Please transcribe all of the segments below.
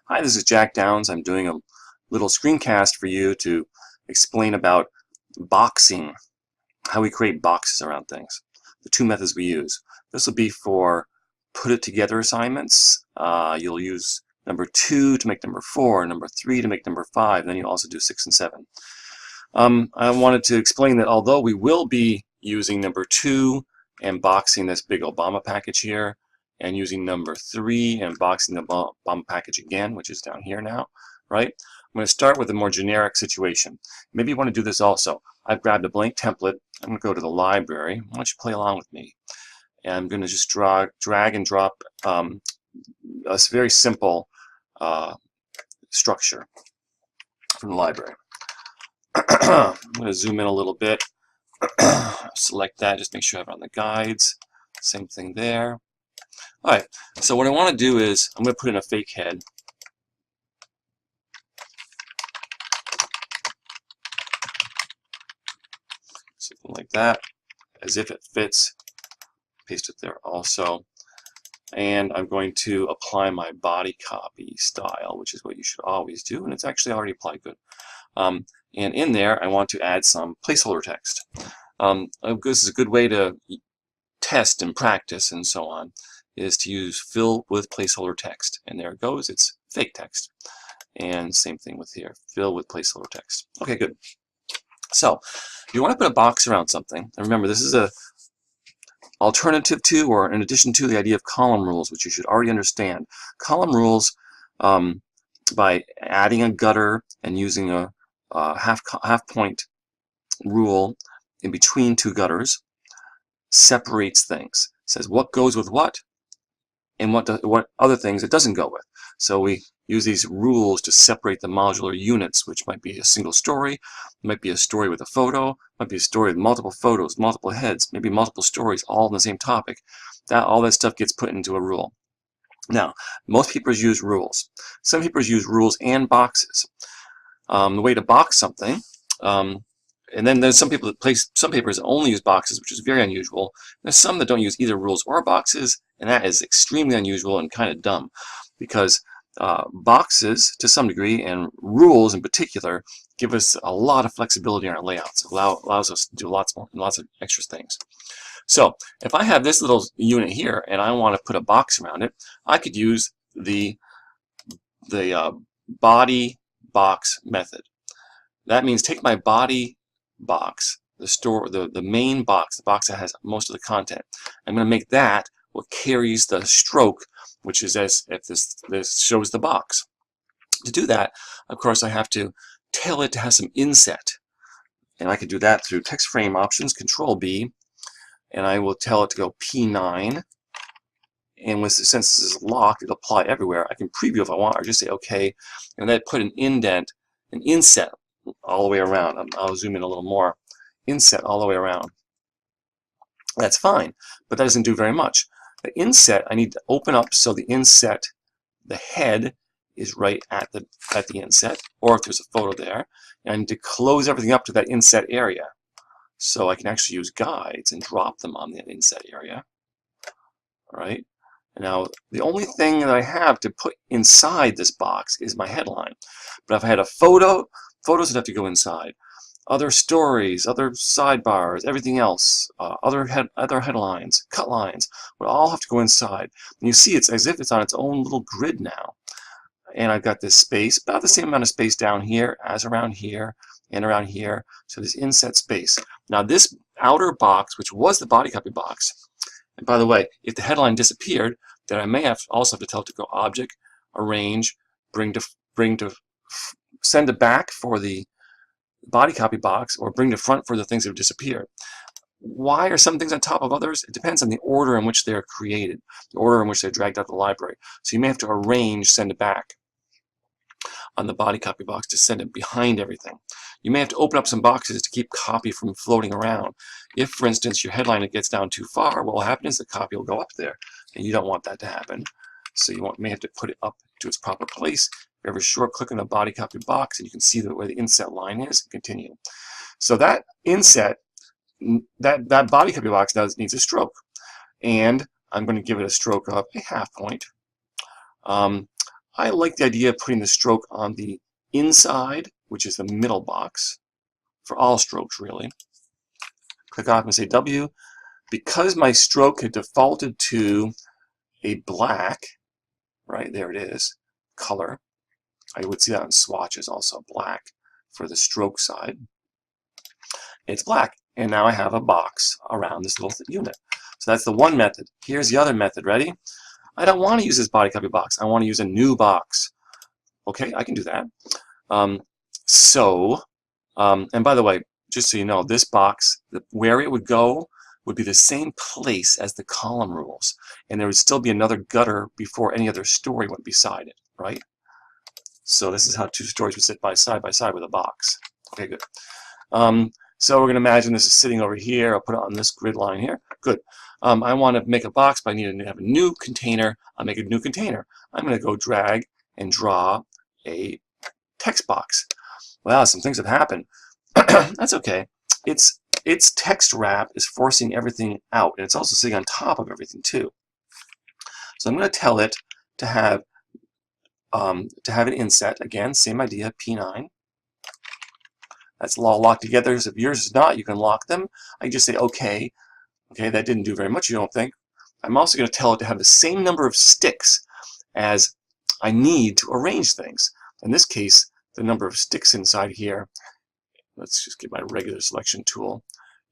Hi, this is Jack Downs. I'm doing a little screencast for you to explain about boxing, how we create boxes around things, the two methods we use. This will be for put it together assignments. You'll use number 2 to make number 4, number 3 to make number 5, and then you'll also do 6 and 7. I wanted to explain that although we will be using number 2 and boxing this big Obama package here, and using number 3 and boxing the bomb package again, which is down here now, right? I'm going to start with a more generic situation. Maybe you want to do this also. I've grabbed a blank template. I'm going to go to the library. Why don't you play along with me? And I'm going to just drag and drop a very simple structure from the library. I'm going to zoom in a little bit. Select that, just make sure I have it on the guides. Same thing there. Alright, so what I want to do is, I'm going to put in a fake head. Something like that, as if it fits. Paste it there also. And I'm going to apply my body copy style, which is what you should always do, and it's actually already applied good. And in there, I want to add some placeholder text. This is a good way to test and practice and so on, is to use fill with placeholder text. And there it goes, it's fake text. And same thing with here, fill with placeholder text. Okay, good. So, if you want to put a box around something, and remember this is a alternative to, or in addition to, the idea of column rules, which you should already understand. Column rules, by adding a gutter and using a half point rule in between two gutters, separates things. Says what goes with what, and what other things it doesn't go with. So we use these rules to separate the modular units, which might be a single story, might be a story with a photo, might be a story with multiple photos, multiple heads, maybe multiple stories, all on the same topic. All that stuff gets put into a rule. Now, most papers use rules. Some papers use rules and boxes. The way to box something, and then there's some people that some papers only use boxes, which is very unusual. There's some that don't use either rules or boxes, and that is extremely unusual and kind of dumb, because boxes, to some degree, and rules in particular, give us a lot of flexibility in our layouts. It allows us to do lots of extra things. So if I have this little unit here and I want to put a box around it, I could use the body box method. That means take my body box, the main box, the box that has most of the content. I'm going to make that what carries the stroke, which is as if this shows the box. To do that, of course, I have to tell it to have some inset, and I can do that through text frame options, Control B, and I will tell it to go P9. And since this is locked, it'll apply everywhere. I can preview if I want, or just say OK, and then put an indent, an inset all the way around. I'll zoom in a little more. Inset all the way around. That's fine, but that doesn't do very much. The inset I need to open up so the inset, the head, is right at the inset, or if there's a photo there, and I need to close everything up to that inset area. So I can actually use guides and drop them on the inset area. All right. Now, the only thing that I have to put inside this box is my headline. But if I had a photo, photos would have to go inside. Other stories, other sidebars, everything else, other headlines, cut lines, would all have to go inside. And you see it's as if it's on its own little grid now. And I've got this space, about the same amount of space down here as around here and around here. So this inset space. Now this outer box, which was the body copy box, and by the way, if the headline disappeared, then I may also have to tell it to go Object, Arrange, Send to Back for the body copy box, or Bring to Front for the things that have disappeared. Why are some things on top of others? It depends on the order in which they are created, the order in which they're dragged out of the library. So you may have to arrange Send it Back on the body copy box to send it behind everything. You may have to open up some boxes to keep copy from floating around. If, for instance, your headline gets down too far, what will happen is the copy will go up there, and you don't want that to happen. So you may have to put it up to its proper place. If you ever short click on the body copy box, and you can see where the inset line is, and continue. So that inset, that body copy box needs a stroke, and I'm going to give it a stroke of a half point. I like the idea of putting the stroke on the inside, which is the middle box, for all strokes really. Click off and say W. Because my stroke had defaulted to a black, right, there it is, color. I would see that on swatches also, black for the stroke side. It's black, and now I have a box around this little unit. So that's the one method. Here's the other method, ready? I don't want to use this body copy box. I want to use a new box. Okay, I can do that. And by the way, just so you know, this box, where it would go would be the same place as the column rules, and there would still be another gutter before any other story went beside it, right? So this is how two stories would sit side by side with a box. Okay, good. So we're going to imagine this is sitting over here. I'll put it on this grid line here. Good. I want to make a box, but I need to have a new container. I'll make a new container. I'm going to go drag and draw a text box. Well, some things have happened. That's okay. Its text wrap is forcing everything out, and it's also sitting on top of everything too. So I'm going to tell it to have an inset. Again, same idea, P9. That's all locked together. So if yours is not, you can lock them. I can just say OK. Okay, that didn't do very much, you don't think? I'm also going to tell it to have the same number of sticks as I need to arrange things. In this case, the number of sticks inside here, let's just get my regular selection tool,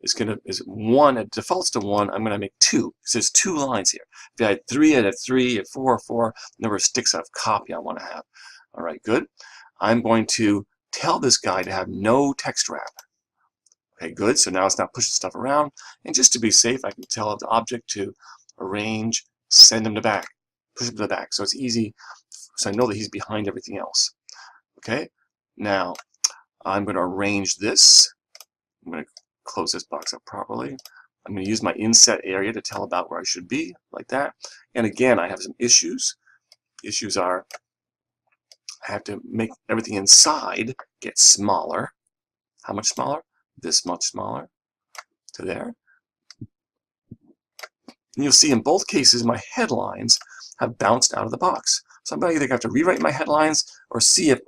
is 1. It defaults to 1. I'm going to make 2. So there's 2 lines here. If I had 3, I'd have 3. At 4, 4. The number of sticks out of copy I want to have. All right, good. I'm going to tell this guy to have no text wrap. Okay, good. So now it's not pushing stuff around. And just to be safe, I can tell the object to arrange, send him to back, push him to the back. So it's easy. So I know that he's behind everything else. Okay. Now I'm going to arrange this. I'm going to close this box up properly. I'm going to use my inset area to tell about where I should be, like that. And again, I have some issues. Issues are I have to make everything inside get smaller. How much smaller? This much smaller to there. And you'll see in both cases my headlines have bounced out of the box. So I'm going to either have to rewrite my headlines or see if,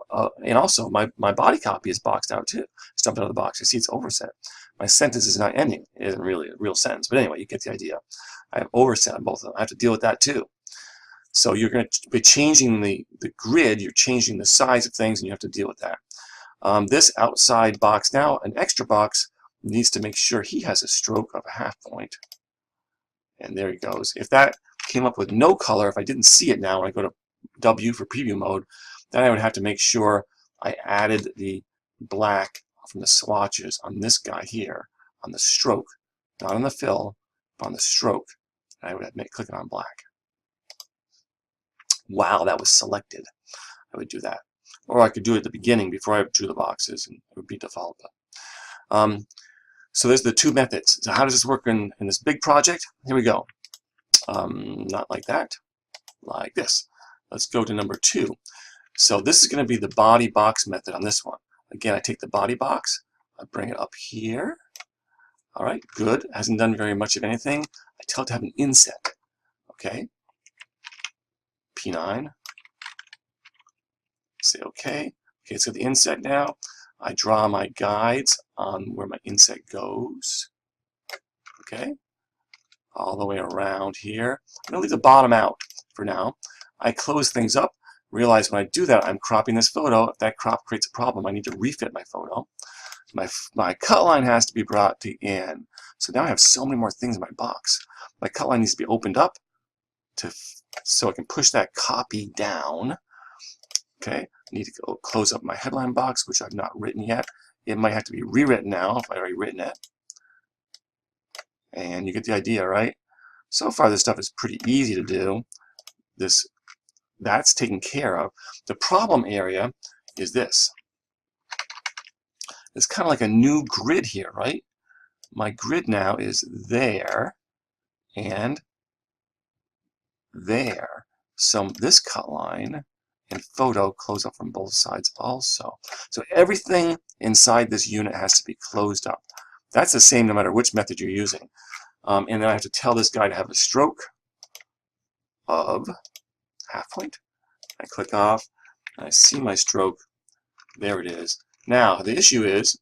and also my body copy is boxed out too. Stumped out of the box. You see it's overset. My sentence is not ending. It isn't really a real sentence. But anyway, you get the idea. I have overset on both of them. I have to deal with that too. So you're going to be changing the grid. You're changing the size of things, and you have to deal with that. This outside box now, an extra box, needs to make sure he has a stroke of a half point. And there he goes. If that came up with no color, if I didn't see it now when I go to W for preview mode, then I would have to make sure I added the black from the swatches on this guy here, on the stroke, not on the fill, but on the stroke. And I would have to click it on black. Wow, that was selected. I would do that. Or I could do it at the beginning before I drew the boxes, and it would be default. So there's the 2 methods. So how does this work in this big project? Here we go. Not like that, like this. Let's go to number 2. So this is going to be the body box method on this one. Again, I take the body box, I bring it up here. All right, good. Hasn't done very much of anything. I tell it to have an inset. Okay. P9. Say OK. Okay, it's got the inset now. I draw my guides on where my inset goes. Okay. All the way around here. I'm going to leave the bottom out for now. I close things up. Realize when I do that, I'm cropping this photo. If that crop creates a problem, I need to refit my photo. My cut line has to be brought to in. So now I have so many more things in my box. My cut line needs to be opened up so I can push that copy down. Okay, I need to go close up my headline box, which I've not written yet. It might have to be rewritten now if I've already written it. And you get the idea, right? So far, this stuff is pretty easy to do. That's taken care of. The problem area is this. It's kind of like a new grid here, right? My grid now is there and there. So this cut line and photo close up from both sides also. So everything inside this unit has to be closed up. That's the same no matter which method you're using. And then I have to tell this guy to have a stroke of half point. I click off, and I see my stroke. There it is. Now, the issue is,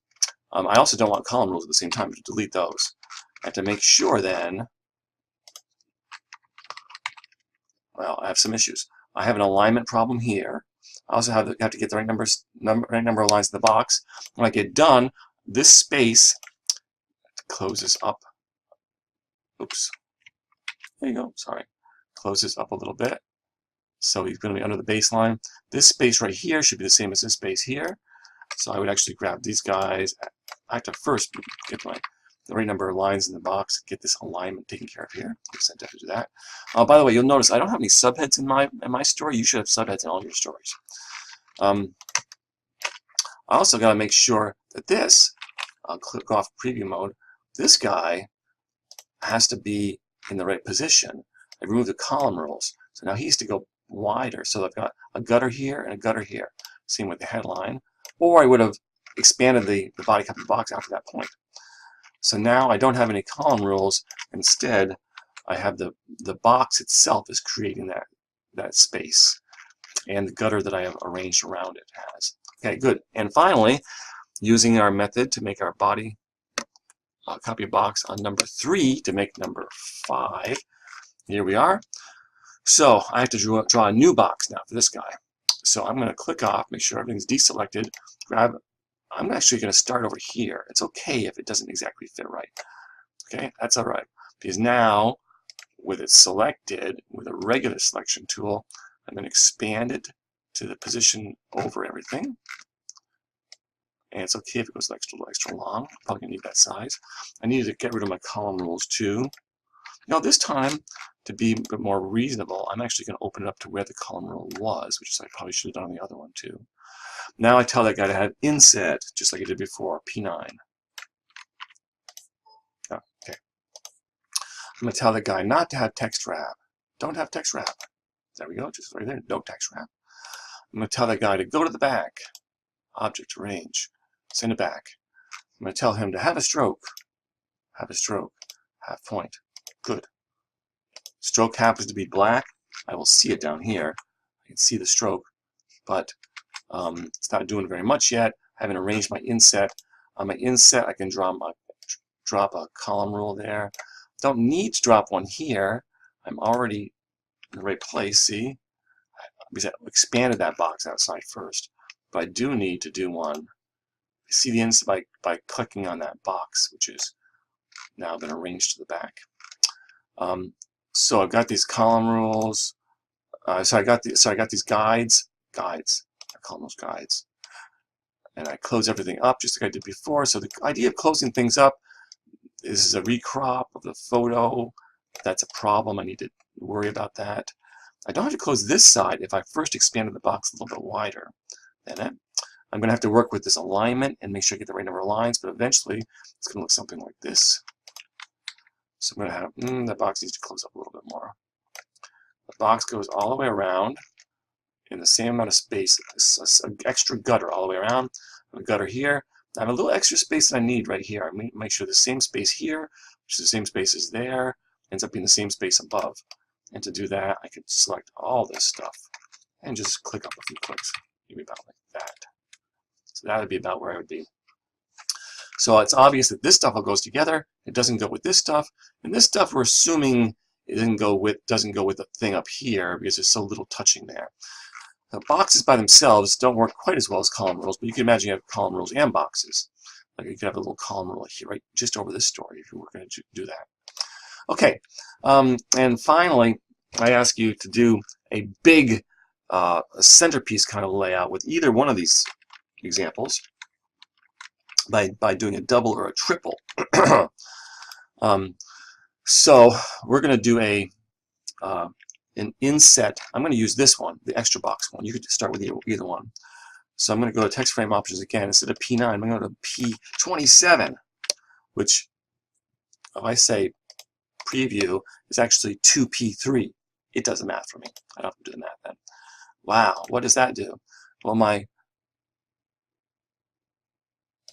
I also don't want column rules at the same time to delete those. I have to make sure then, well, I have some issues. I have an alignment problem here. I also have to get the right number of lines in the box. When I get done, this space closes up. Oops. There you go. Sorry. Closes up a little bit. So he's going to be under the baseline. This space right here should be the same as this space here. So I would actually grab these guys. I have to first get the right number of lines in the box, get this alignment taken care of here. I have to do that. By the way, you'll notice I don't have any subheads in my story. You should have subheads in all your stories. I also got to make sure that this, I'll click off preview mode, this guy has to be in the right position. I removed the column rules. So now he has to go wider. So I've got a gutter here and a gutter here. Same with the headline. Or I would have expanded the body copy box after that point. So now I don't have any column rules. Instead, I have the box itself is creating that space. And the gutter that I have arranged around it has. Okay, good. And finally, using our method to make our body copy box on number 3 to make number 5. Here we are. So I have to draw a new box now for this guy. So I'm going to click off, make sure everything's deselected, grab. I'm actually going to start over here. It's okay if it doesn't exactly fit right. Okay, that's all right. Because now, with it selected, with a regular selection tool, I'm going to expand it to the position over everything. And it's okay if it goes extra long. I'm probably going to need that size. I need to get rid of my column rules too. Now this time, to be a bit more reasonable, I'm actually going to open it up to where the column rule was, which I probably should have done on the other one too. Now I tell that guy to have inset, just like I did before, P9. Oh, okay. I'm going to tell the guy not to have text wrap. Don't have text wrap. There we go, just right there, no text wrap. I'm going to tell that guy to go to the back, object range, send it back. I'm going to tell him to have a stroke, have point. Good. Stroke happens to be black. I will see it down here. I can see the stroke, but it's not doing very much yet. I haven't arranged my inset. On my inset, I can drop a column rule there. Don't need to drop one here. I'm already in the right place, see? Because I expanded that box outside first. But I do need to do one. See the inset by clicking on that box, which is now been arranged to the back. So I've got these column rules. So I got these guides. I call them those guides. And I close everything up just like I did before. So the idea of closing things up is a recrop of the photo. That's a problem. I need to worry about that. I don't have to close this side if I first expanded the box a little bit wider. Then I'm going to have to work with this alignment and make sure I get the right number of lines, but eventually it's going to look something like this. So I'm going to have, that box needs to close up a little bit more. The box goes all the way around in the same amount of space, an extra gutter all the way around. A gutter here. I have a little extra space that I need right here. I make sure the same space here, which is the same space as there, ends up being the same space above. And to do that, I can select all this stuff and just click up a few clicks. Maybe about like that. So that would be about where I would be. So it's obvious that this stuff all goes together. It doesn't go with this stuff. And this stuff we're assuming it doesn't go with the thing up here because there's so little touching there. The boxes by themselves don't work quite as well as column rules, but you can imagine you have column rules and boxes. Like you could have a little column rule here, right, just over this story if you were going to do that. Okay, and finally, I ask you to do a big centerpiece kind of layout with either one of these examples by doing a double or a triple. So we're going to do an inset. I'm going to use this one, the extra box one. You could start with either one. So I'm going to go to text frame options again. Instead of P9, I'm going to go to P27, which, if I say preview, is actually 2P3. It does the math for me. I don't have to do the math then. Wow, what does that do? Well,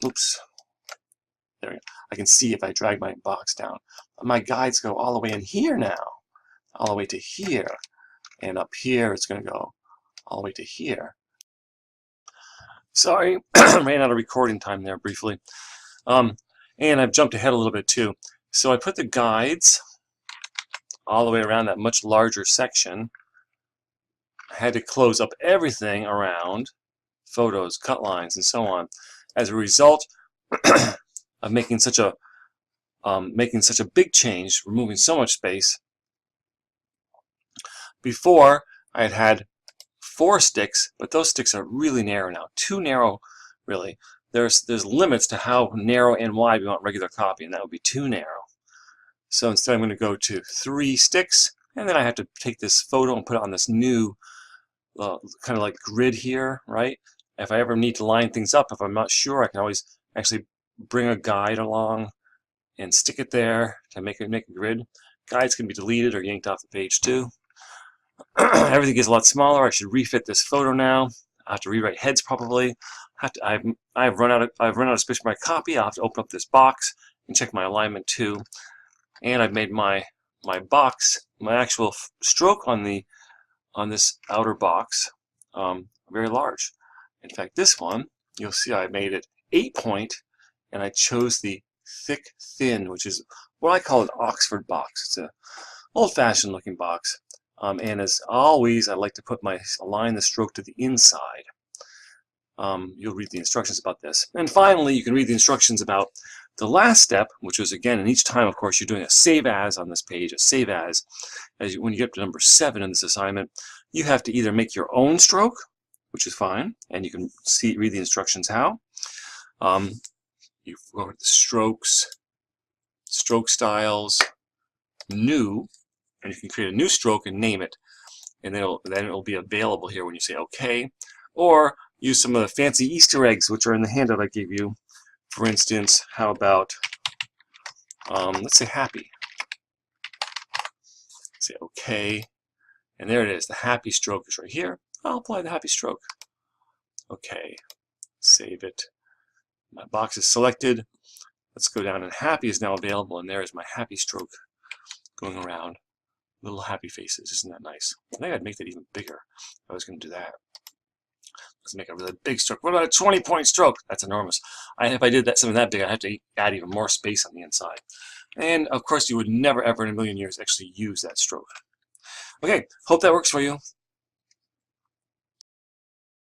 oops. There we go. I can see if I drag my box down. My guides go all the way in here now. All the way to here. And up here, it's going to go all the way to here. Sorry, ran out of recording time there briefly. And I've jumped ahead a little bit too. So I put the guides all the way around that much larger section. I had to close up everything around, photos, cut lines, and so on. As a result of making such a big change, removing so much space. Before, I had 4 sticks, but those sticks are really narrow now. Too narrow, really. There's limits to how narrow and wide we want regular copy, and that would be too narrow. So instead I'm going to go to 3 sticks, and then I have to take this photo and put it on this new kind of like grid here, right? If I ever need to line things up, if I'm not sure, I can always actually bring a guide along and stick it there to make a grid. Guides can be deleted or yanked off the page too. Everything gets a lot smaller. I should refit this photo now. I have to rewrite heads probably. I've run out of space for my copy. I'll have to open up this box and check my alignment too. And I've made my box, my actual stroke on this outer box, very large. In fact, this one, you'll see I made it 8-point, and I chose the thick thin, which is what I call an Oxford box. It's a old-fashioned looking box. And as always, I like to align the stroke to the inside. You'll read the instructions about this. And finally, you can read the instructions about the last step, which is, again, and each time, of course, you're doing a save as on this page, a save as. When you get to number 7 in this assignment, you have to either make your own stroke, which is fine, and you can read the instructions how. You go to the strokes, stroke styles, new, and you can create a new stroke and name it, and then it'll be available here when you say OK, or use some of the fancy Easter eggs which are in the handout I gave you. For instance, how about let's say happy. Say OK, and there it is. The happy stroke is right here. I'll apply the happy stroke. OK, save it. My box is selected. Let's go down, and happy is now available, and there is my happy stroke going around. Little happy faces. Isn't that nice? I think I'd make that even bigger if I was going to do that. Let's make a really big stroke. What about a 20-point stroke? That's enormous. If I did something that big, I'd have to add even more space on the inside. And of course, you would never, ever in a million years actually use that stroke. Okay, hope that works for you.